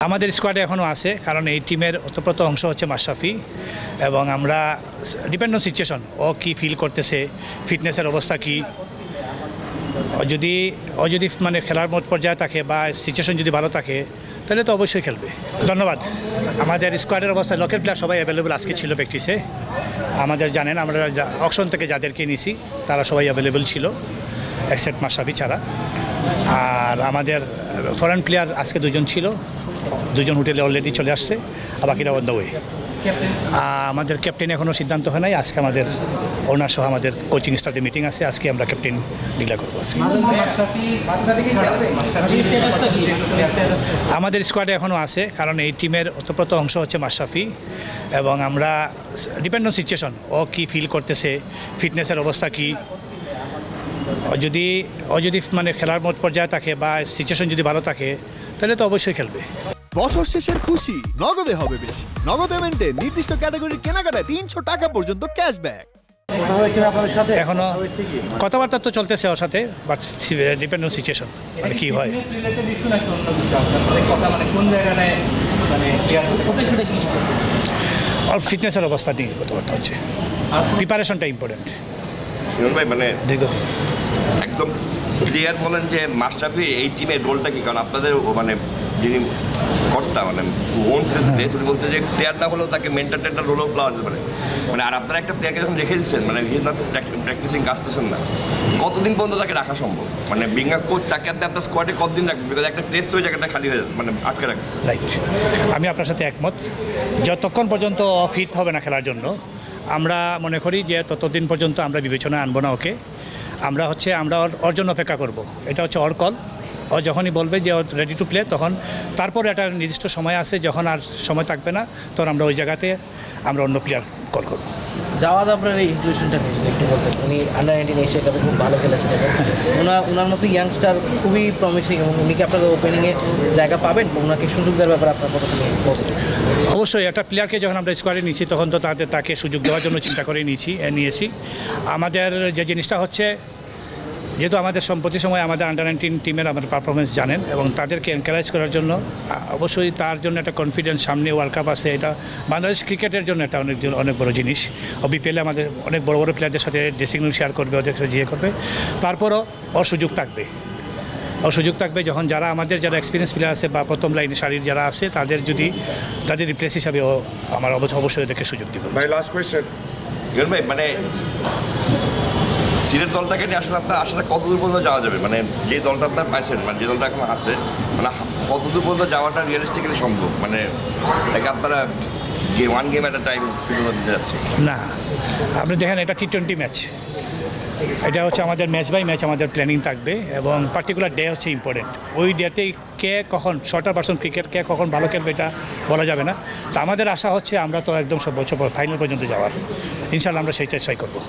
আমাদের স্কোয়াডে এখনও আছে, কারণ এই টিমের ওতপ্রোত অংশ হচ্ছে মাশরাফি, এবং আমরা ডিপেন্ড অন সিচুয়েশন, ও কি ফিল করতেছে, ফিটনেসের অবস্থা কি, ও যদি মানে খেলার মত পর্যায়ে থাকে বা সিচুয়েশন যদি ভালো থাকে তাহলে তো অবশ্যই খেলবে। ধন্যবাদ। আমাদের স্কোয়াডের অবস্থা লোকাল প্লেয়ার সবাই অ্যাভেলেবল আজকে ছিল প্র্যাকটিসে। আমাদের জানেন আমরা অকশন থেকে যাদেরকে নিয়েছি তারা সবাই অ্যাভেলেবল ছিল এক্সেপ্ট মাশরাফি ছাড়া। আর আমাদের ফরেন প্লেয়ার আজকে দুজন ছিল, দুজন হোটেলে অলরেডি চলে আসছে, আর বাকিরা অন দ্য ওয়ে। আমাদের ক্যাপ্টেন এখনও সিদ্ধান্ত হয় নাই। আজকে আমাদের ওনার সহ আমাদের কোচিং স্টাফে মিটিং আছে, আজকে আমরা ক্যাপ্টেন ডিক্লেয়ার করবো। আমাদের স্কোয়াডে এখনও আছে, কারণ এই টিমের ওতপ্রোত অংশ হচ্ছে মাশরাফি, এবং আমরা ডিপেন্ড অন সিচুয়েশন, ও কি ফিল করতেছে, ফিটনেসের অবস্থা কি, ও যদি মানে খেলার মত পর্যায়ে থাকে বা সিচুয়েশন যদি ভালো থাকে তাহলে তো অবশ্যই খেলবে। বছর শেষের খুশি নগদে হবে বেশি। নগদ পেমেন্টে নির্দিষ্ট ক্যাটাগরির কেনাকাটায় 300 টাকা পর্যন্ত ক্যাশব্যাক। এখনো কথাবার্তা তো চলতেছে ওর সাথে, বাট ডিপেন্ড অন সিচুয়েশন, মানে কী হয়। আর ফিটনেসের অবস্থা নিয়ে কথাবার্তা হচ্ছে, প্রিপারেশনটা ইম্পর্টেন্ট। ভাই মানে দীর্ঘদিন একদম ক্লিয়ার বলেন যে মাশরাফি এই টিমের রোলটা কি, কারণ আপনাদের মানে যিনি কর্তা মানে ওনস প্লেস উনি বলছে যে প্লেয়ার না হলেও তাকে মেন্টাল টেন্টাল রোলও প্লাওয়া যেতে পারে। মানে আর আপনারা একটা প্লেয়ারকে যখন রেখে দিচ্ছেন, মানে হি ইজ নট প্র্যাকটিসিং, আসতেছেন না, কতদিন পর্যন্ত তাকে রাখা সম্ভব? মানে বিঙ্গা কোচ তাকে আপনার স্কোয়াডে কতদিন রাখবেন? বিকজ একটা টেস্ট হয়ে জায়গাটা খালি হয়ে যাচ্ছে, মানে আটকে রাখছে। রাইট, আমি আপনার সাথে একমত। যতক্ষণ পর্যন্ত ফিট হবে না খেলার জন্য, আমরা মনে করি যে ততদিন পর্যন্ত আমরা বিবেচনায় আনবো না ওকে। আমরা ওর জন্য অপেক্ষা করব। এটা হচ্ছে ওর কল। ও যখনই বলবে যে ও রেডি টু প্লে, তখন তারপরে একটা নির্দিষ্ট সময় আছে, যখন আর সময় থাকবে না তখন আমরা ওই জায়গাতে আমরা অন্য প্লেয়ার কল করবো। জাওয়াদ আপনার এই ইন্টুইশনটা একটু বলতেন। উনি আন্ডার-19 এশিয়া কাপে খুব ভালো খেলেছেন, ওনার মতো ইয়াংস্টার খুবই প্রমিসিং, এবং উনি কি আপনাদের ওপেনিংয়ে জায়গা পাবেন? ওনাকে সুযোগ দেওয়ার ব্যাপারে আপনার কতটা বলবেন? অবশ্যই একটা প্লেয়ারকে যখন আমরা স্কোয়াডে নিয়েছি তখন তো তাকে সুযোগ দেওয়ার জন্য চিন্তা করে নিয়েছি। আমাদের যে জিনিসটা হচ্ছে, যেহেতু আমাদের সম্প্রতি সময় আমাদের আন্ডার-19 টিমের আমাদের পারফরমেন্স জানেন, এবং তাদেরকে এনকারেজ করার জন্য অবশ্যই তার জন্য একটা কনফিডেন্স, সামনে ওয়ার্ল্ড কাপ আছে, এটা বাংলাদেশ ক্রিকেটের জন্য একটা অনেক বড় জিনিস। বিপিএলে আমাদের অনেক বড় বড় প্লেয়ারদের সাথে ড্রেসিং রুম শেয়ার করবে, ওদের সাথে করবে। তারপরও ওর সুযোগ থাকবে যখন যারা এক্সপিরিয়েন্স প্লেয়ার আছে বা প্রথম লাইনে সারির যারা আছে তাদের রিপ্লেস হিসাবে ও আমার অবশ্যই ওদেরকে সুযোগ দেবে। ভাই লাস্ট কোয়েশ্চেন, ভাই মানে সিলেট দলটাকে নিয়ে আসলে কতদূর পর্যন্ত যাওয়া যাবে? মানে যে দলটা আপনার পাইছেন, মানে যে দলটা এখন আছে, মানে কতদূর পর্যন্ত যাওয়াটা রিয়েলিস্টিক্যালি সম্ভব? মানে এটাকে আপনারা ওয়ান গেম এট আ টাইম ফিল্ড দিতে যাচ্ছে না? আপনি দেখেন, এটা T20 ম্যাচ, এটা হচ্ছে আমাদের ম্যাচ বাই ম্যাচ আমাদের প্ল্যানিং থাকবে, এবং পার্টিকুলার ডে হচ্ছে ইম্পর্টেন্ট। ওই ডেতেই কে কখন শর্টার পার্সন ক্রিকেট কে কখন ভালো খেলবে এটা বলা যাবে না। তো আমাদের আশা হচ্ছে আমরা তো একদম সব বছর ফাইনাল পর্যন্ত যাওয়ার, ইনশাআল্লাহ আমরা সেই চেষ্টাই করবো।